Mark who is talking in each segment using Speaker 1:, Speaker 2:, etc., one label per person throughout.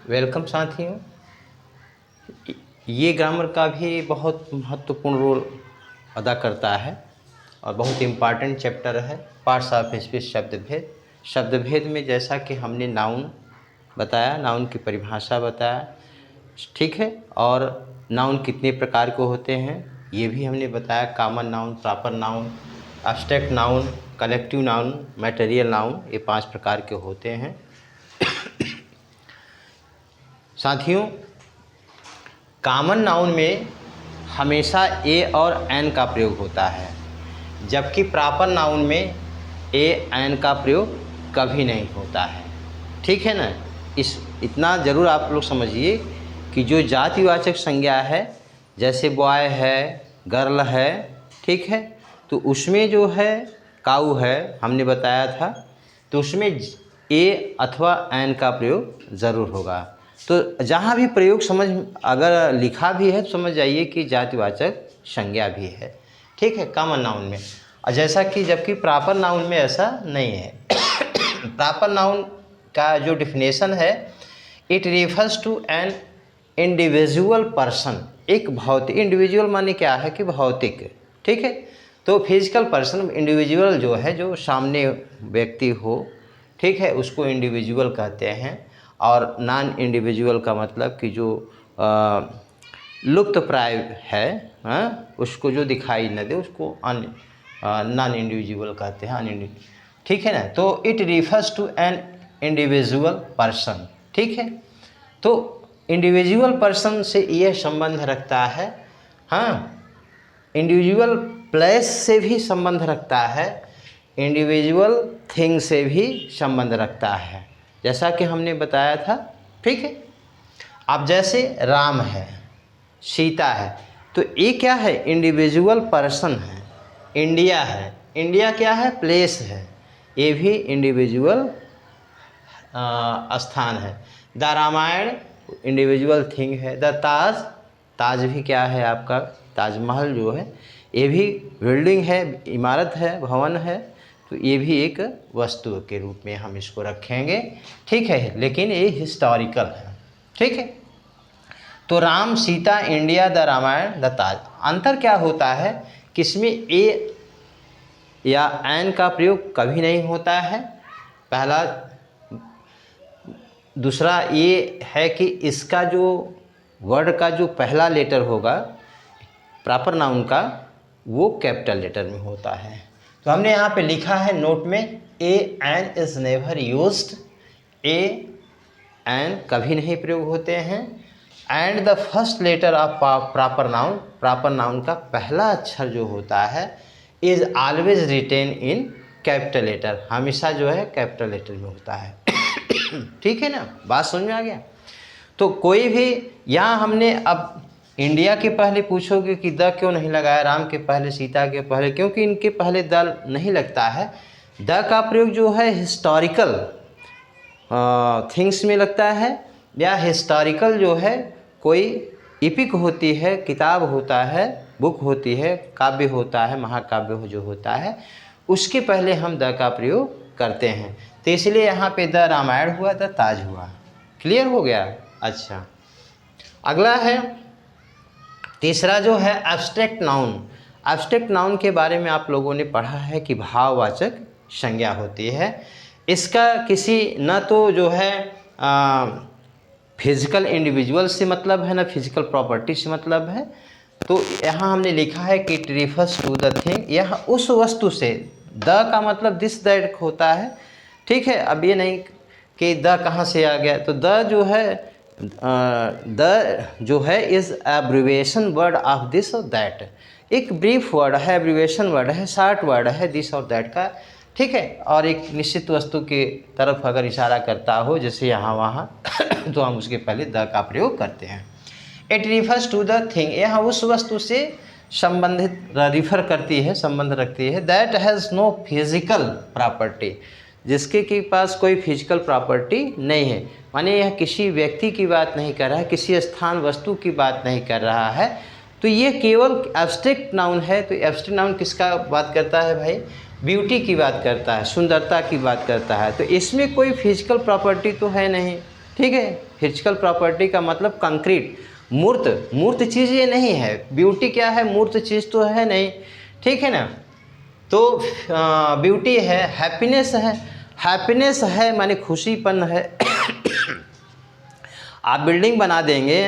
Speaker 1: Welcome साथियों। ये grammar का भी बहुत महत्वपूर्ण रोल अदा करता है और बहुत इम्पॉर्टेंट चैप्टर है। पार्ट्स ऑफ स्पीच शब्दभेद। शब्दभेद में जैसा कि हमने नाउन बताया, नाउन की परिभाषा बताया, ठीक है, और नाउन कितने प्रकार के होते हैं ये भी हमने बताया। Common noun, proper noun, abstract noun, collective noun, material noun, ये 5 प्रकार के होते हैं। साथियों, कॉमन नाउन में हमेशा ए और एन का प्रयोग होता है, जबकि प्रॉपर नाउन में ए एन का प्रयोग कभी नहीं होता है। ठीक है ना। इतना ज़रूर आप लोग समझिए कि जो जातिवाचक संज्ञा है, जैसे बॉय है, गर्ल है, ठीक है, तो उसमें जो है काऊ है, हमने बताया था, तो उसमें ए अथवा एन का प्रयोग ज़रूर होगा। तो जहाँ भी प्रयोग समझ अगर लिखा भी है तो समझ जाइए कि जातिवाचक संज्ञा भी है, ठीक है, कॉमन नाउन में। और जैसा कि जबकि प्रॉपर नाउन में ऐसा नहीं है। प्रॉपर नाउन का जो डिफिनेशन है, it refers to an individual person. एक भौतिक, इंडिविजुअल माने क्या है कि भौतिक, ठीक है, तो फिजिकल पर्सन, इंडिविजुअल जो है, जो सामने व्यक्ति हो, ठीक है, उसको इंडिविजुअल कहते हैं। और नॉन इंडिविजुअल का मतलब कि जो लुप्त प्राय है, उसको जो दिखाई न दे, उसको नॉन इंडिविजुअल कहते हैं, ठीक है ना। तो it refers to an individual person, ठीक है। तो इंडिविजुअल पर्सन से यह संबंध रखता है, इंडिविजुअल प्लेस से भी संबंध रखता है, इंडिविजुअल थिंग से भी संबंध रखता है, जैसा कि हमने बताया था, ठीक है। अब जैसे राम है, सीता है, तो ये क्या है, इंडिविजुअल पर्सन है। इंडिया है, इंडिया क्या है, प्लेस है, ये भी इंडिविजुअल स्थान है। द रामायण इंडिविजुअल थिंग है। द ताज, ताज भी क्या है आपका, ताजमहल जो है, ये भी बिल्डिंग है, इमारत है, भवन है, तो ये भी एक वस्तु के रूप में हम इसको रखेंगे, ठीक है, लेकिन ये हिस्टोरिकल है, ठीक है। तो Ram, Sita, India, the Ramayana, the Taj. अंतर क्या होता है, किसमें ए या एन का प्रयोग कभी नहीं होता है, पहला। दूसरा ये है कि इसका जो वर्ड का जो पहला लेटर होगा प्रॉपर नाउन का, वो कैपिटल लेटर में होता है। तो हमने यहाँ पे लिखा है नोट में, a an is never used. A an कभी नहीं प्रयोग होते हैं। And the first letter of proper noun, proper noun का पहला अक्षर जो होता है, is always written in capital letter, हमेशा जो है कैपिटल लेटर में होता है। ठीक है ना, बात समझ में आ गया। तो कोई भी यहाँ हमने अब इंडिया के पहले पूछोगे कि द क्यों नहीं लगाया, राम के पहले, सीता के पहले, क्योंकि इनके पहले द नहीं लगता है। द का प्रयोग जो है हिस्टोरिकल थिंग्स में लगता है, या हिस्टोरिकल जो है कोई इपिक होती है, किताब होता है, बुक होती है, काव्य होता है, महाकाव्य जो होता है, उसके पहले हम द का प्रयोग करते हैं। तो इसलिए यहाँ पे द रामायण हुआ, द ताज हुआ। क्लियर हो गया। अच्छा, अगला है तीसरा जो है एब्स्ट्रैक्ट नाउन। एब्स्ट्रैक्ट नाउन के बारे में आप लोगों ने पढ़ा है कि भाववाचक संज्ञा होती है। इसका किसी न तो जो है फिजिकल इंडिविजुअल से मतलब है, ना फिजिकल प्रॉपर्टी से मतलब है। तो यहाँ हमने लिखा है कि it refers to the thing, यह उस वस्तु से, द का मतलब दिस दैट होता है, ठीक है। अब ये नहीं कि द कहाँ से आ गया, तो द जो है is abbreviation word of this और दैट। एक ब्रीफ वर्ड है, एब्रीविएशन वर्ड है, शॉर्ट वर्ड है दिस और दैट का, ठीक है। और एक निश्चित वस्तु के तरफ अगर इशारा करता हो, जैसे यहाँ वहाँ, तो हम उसके पहले द का प्रयोग करते हैं। It refers to the thing, यह उस वस्तु से संबंधित रिफर करती है, संबंध रखती है। That has no physical property, जिसके के पास कोई फिजिकल प्रॉपर्टी नहीं है, माने यह किसी व्यक्ति की बात नहीं कर रहा है, किसी स्थान वस्तु की बात नहीं कर रहा है। तो ये केवल एब्स्ट्रैक्ट नाउन है। तो एब्स्ट्रैक्ट नाउन किसका बात करता है भाई, ब्यूटी की बात करता है, सुंदरता की बात करता है। तो इसमें कोई फिजिकल प्रॉपर्टी तो है नहीं, ठीक है। फिजिकल प्रॉपर्टी का मतलब कंक्रीट, मूर्त चीज़ ये नहीं है। ब्यूटी क्या है, मूर्त चीज़ तो है नहीं, ठीक है ना। तो ब्यूटी है, हैप्पीनेस है माने खुशीपन है। आप बिल्डिंग बना देंगे,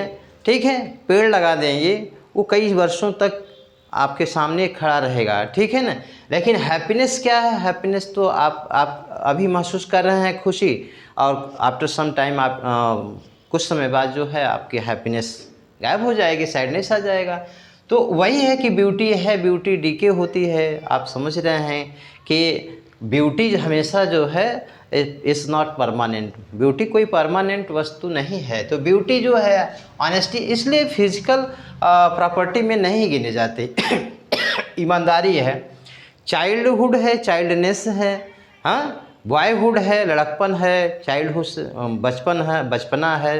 Speaker 1: ठीक है, पेड़ लगा देंगे, वो कई वर्षों तक आपके सामने खड़ा रहेगा, ठीक है ना। लेकिन हैप्पीनेस क्या है, हैप्पीनेस तो आप अभी महसूस कर रहे हैं खुशी, और आफ्टर सम टाइम आप कुछ समय बाद जो है आपकी हैप्पीनेस गायब हो जाएगी, सैडनेस आ जाएगा। तो वही है कि ब्यूटी है, ब्यूटी डीके होती है। आप समझ रहे हैं कि ब्यूटी हमेशा जो है इज़ नॉट परमानेंट, ब्यूटी कोई परमानेंट वस्तु नहीं है। तो ब्यूटी जो है ऑनेस्टी, इसलिए फिजिकल प्रॉपर्टी में नहीं गिने जाते। ईमानदारी है, चाइल्डहुड है, चाइल्डनेस है, हाँ, बॉयहुड है, लड़कपन है, चाइल्डहुड बचपन है, बचपना है।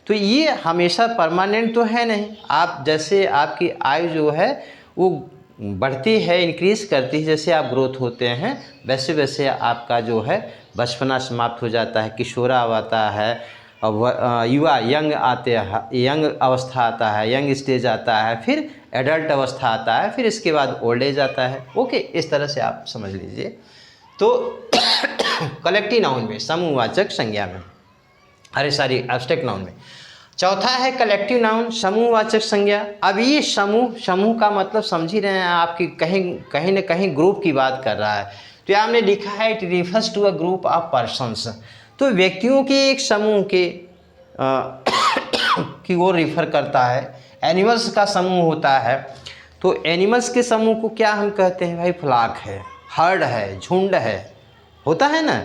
Speaker 1: तो ये हमेशा परमानेंट तो है नहीं। आप जैसे आपकी आयु जो है वो बढ़ती है, इंक्रीज़ करती है, जैसे आप ग्रोथ होते हैं वैसे वैसे आपका जो है बचपना समाप्त हो जाता है, किशोराव आता है, युवा यंग आते हैं, यंग अवस्था आता है, यंग स्टेज आता है, फिर एडल्ट अवस्था आता है, फिर इसके बाद ओल्ड एज आता है। ओके, इस तरह से आप समझ लीजिए। तो कलेक्टिव नाउन में, समूहवाचक संज्ञा में, एब्स्ट्रैक्ट नाउन में। चौथा है कलेक्टिव नाउन, समूहवाचक संज्ञा। अब ये समूह का मतलब समझ ही रहे हैं आपकी, कहीं न कहीं ग्रुप की बात कर रहा है। तो यहाँ हमने लिखा है it refers to a group of persons. तो व्यक्तियों के एक समूह के की ओर रिफ़र करता है। एनिमल्स का समूह होता है, तो एनिमल्स के समूह को क्या हम कहते हैं भाई, फ्लॉक है, हर्ड है, झुंड है, होता है ना।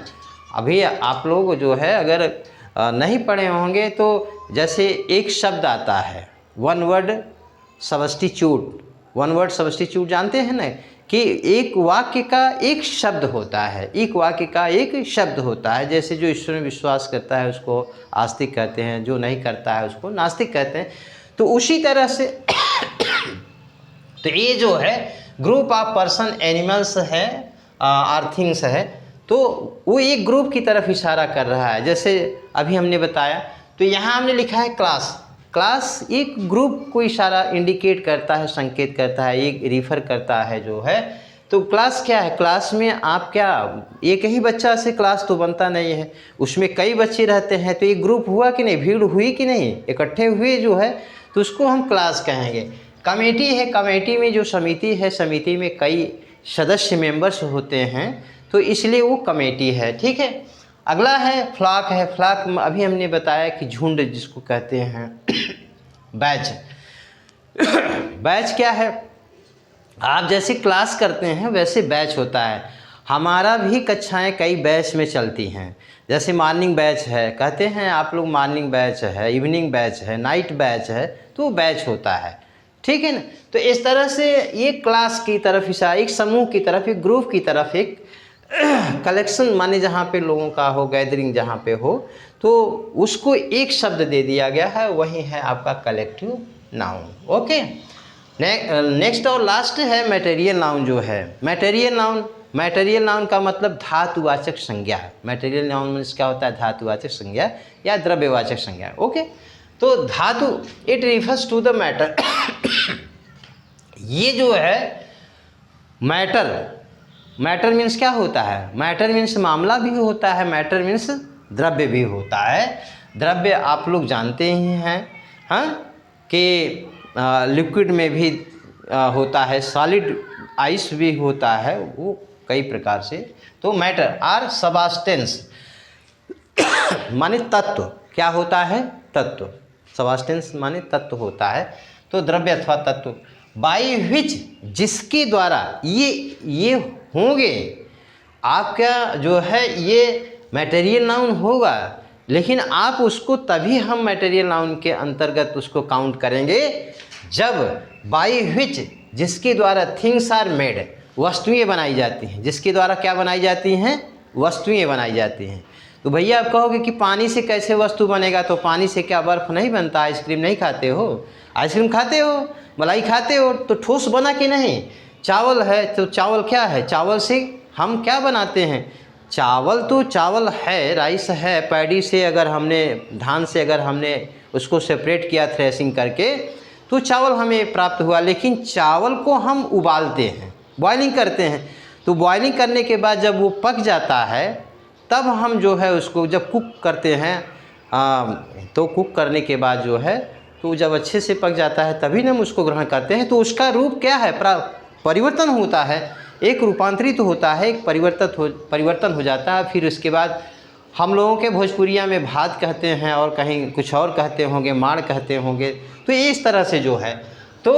Speaker 1: अभी आप लोग जो है अगर नहीं पढ़े होंगे तो जैसे एक शब्द आता है, वन वर्ड सब्स्टिट्यूट जानते हैं ना, कि एक वाक्य का एक शब्द होता है, एक वाक्य का एक शब्द होता है। जैसे जो ईश्वर में विश्वास करता है उसको आस्तिक कहते हैं, जो नहीं करता है उसको नास्तिक कहते हैं। तो उसी तरह से तो ये जो है ग्रुप ऑफ पर्सन, एनिमल्स है और थिंग्स है, तो वो एक ग्रुप की तरफ इशारा कर रहा है। जैसे अभी हमने बताया, तो यहाँ हमने लिखा है क्लास एक ग्रुप को इशारा इंडिकेट करता है, संकेत करता है, एक रिफ़र करता है जो है। तो क्लास क्या है, क्लास में आप क्या, एक ही बच्चा से क्लास तो बनता नहीं है, उसमें कई बच्चे रहते हैं, तो एक ग्रुप हुआ कि नहीं, भीड़ हुई कि नहीं, इकट्ठे हुए जो है, तो उसको हम क्लास कहेंगे। कमेटी है, कमेटी में जो समिति है, समिति में कई सदस्य मेंबर्स होते हैं, तो इसलिए वो कमेटी है, ठीक है। अगला है फ्लॉक है। फ्लॉक अभी हमने बताया कि झुंड जिसको कहते हैं। बैच क्या है, आप जैसे क्लास करते हैं वैसे बैच होता है। हमारा भी कक्षाएं कई बैच में चलती हैं, जैसे मॉर्निंग बैच है, कहते हैं आप लोग मॉर्निंग बैच है, इवनिंग बैच है, नाइट बैच है, तो बैच होता है, ठीक है ना। तो इस तरह से ये क्लास की तरफ इशारा, एक समूह की तरफ, एक ग्रुप की तरफ, एक कलेक्शन माने जहाँ पे लोगों का हो, गैदरिंग जहाँ पे हो, तो उसको एक शब्द दे दिया गया है, वही है आपका कलेक्टिव नाउन। ओके, नेक्स्ट और लास्ट है मटेरियल नाउन जो है। मटेरियल नाउन का मतलब धातुवाचक संज्ञा है। मटेरियल नाउन में क्या होता है, धातुवाचक संज्ञा या द्रव्यवाचक संज्ञा। ओके, तो धातु, it refers to the matter. ये जो है मैटर मीन्स क्या होता है, मैटर मीन्स मामला भी होता है, मैटर मीन्स द्रव्य भी होता है। द्रव्य आप लोग जानते ही हैं, हाँ, कि लिक्विड में भी होता है, सॉलिड आइस भी होता है, वो कई प्रकार से। तो मैटर आर सबस्टेंस माने तत्व, क्या होता है, तत्व। सबस्टेंस माने तत्व होता है, तो द्रव्य अथवा तत्व। बाई विच, जिसके द्वारा ये होंगे, आपका जो है ये मटेरियल नाउन होगा, लेकिन आप उसको तभी हम मटेरियल नाउन के अंतर्गत उसको काउंट करेंगे जब बाई विच, जिसके द्वारा थिंग्स आर मेड, वस्तुएं बनाई जाती हैं। जिसके द्वारा क्या बनाई जाती हैं, वस्तुएं बनाई जाती हैं। तो भैया आप कहोगे कि पानी से कैसे वस्तु बनेगा, तो पानी से क्या बर्फ़ नहीं बनता, आइसक्रीम नहीं खाते हो, आइसक्रीम खाते हो, मलाई खाते हो, तो ठोस बना कि नहीं। चावल है, तो चावल क्या है, चावल से हम क्या बनाते हैं, चावल तो चावल है, राइस है, पैडी से अगर हमने, धान से अगर हमने उसको सेपरेट किया थ्रेसिंग करके तो चावल हमें प्राप्त हुआ। लेकिन चावल को हम उबालते हैं, बॉइलिंग करते हैं, तो बॉइलिंग करने के बाद जब वो पक जाता है तब हम जो है उसको जब कुक करते हैं तो कुक करने के बाद जो है तो जब अच्छे से पक जाता है तभी हम उसको ग्रहण करते हैं। तो उसका रूप क्या है, परिवर्तन होता है, एक रूपांतरित होता है, एक परिवर्तन हो जाता है। फिर उसके बाद हम लोगों के भोजपुरिया में भात कहते हैं और कहीं कुछ और कहते होंगे, माड़ कहते होंगे। तो इस तरह से जो है, तो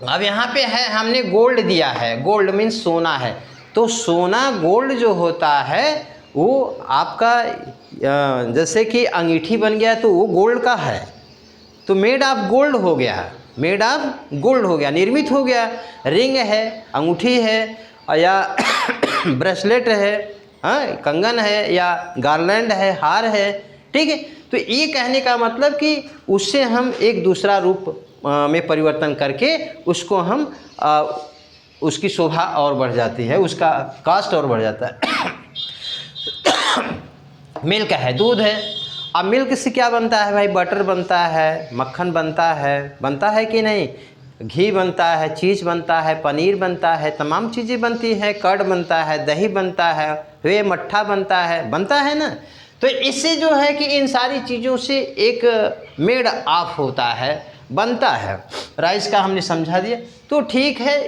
Speaker 1: अब यहाँ पे है हमने गोल्ड दिया है, गोल्ड मीन्स सोना है। तो सोना गोल्ड जो होता है वो आपका जैसे कि अंगीठी बन गया तो वो गोल्ड का है, तो मेड ऑफ गोल्ड हो गया, मेड ऑफ गोल्ड हो गया, निर्मित हो गया। रिंग है, अंगूठी है या ब्रेसलेट है, कंगन है या गार्लैंड है, हार है, ठीक है। तो ये कहने का मतलब कि उससे हम एक दूसरा रूप में परिवर्तन करके उसको हम उसकी शोभा और बढ़ जाती है, उसका कास्ट और बढ़ जाता है। मिल्क है, दूध है। अब मिल्क से क्या बनता है भाई, बटर बनता है, मक्खन बनता है कि नहीं, घी बनता है, चीज़ बनता है, पनीर बनता है, तमाम चीज़ें बनती हैं, कर्ड बनता है, दही बनता है, वे मट्ठा बनता है ना। तो इससे जो है कि इन सारी चीज़ों से एक मेड ऑफ होता है, बनता है। राइस का हमने समझा दिया। तो ठीक है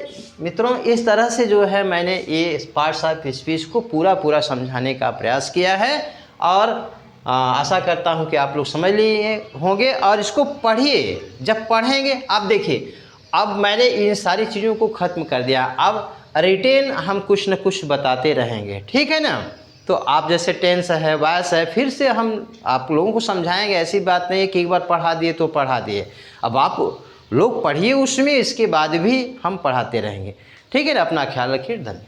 Speaker 1: मित्रों, इस तरह से जो है मैंने ये पार्ट्स ऑफ स्पीच को पूरा समझाने का प्रयास किया है और आशा करता हूँ कि आप लोग समझ लिए होंगे। और इसको पढ़िए, जब पढ़ेंगे आप देखिए, अब मैंने इन सारी चीज़ों को ख़त्म कर दिया, अब रिटेन हम कुछ न कुछ बताते रहेंगे, ठीक है ना। तो आप जैसे टेंस है, वॉइस है, फिर से हम आप लोगों को समझाएंगे। ऐसी बात नहीं है कि एक बार पढ़ा दिए तो पढ़ा दिए, अब आप लोग पढ़िए उसमें, इसके बाद भी हम पढ़ाते रहेंगे, ठीक है ना। अपना ख्याल रखिए, धन्यवाद।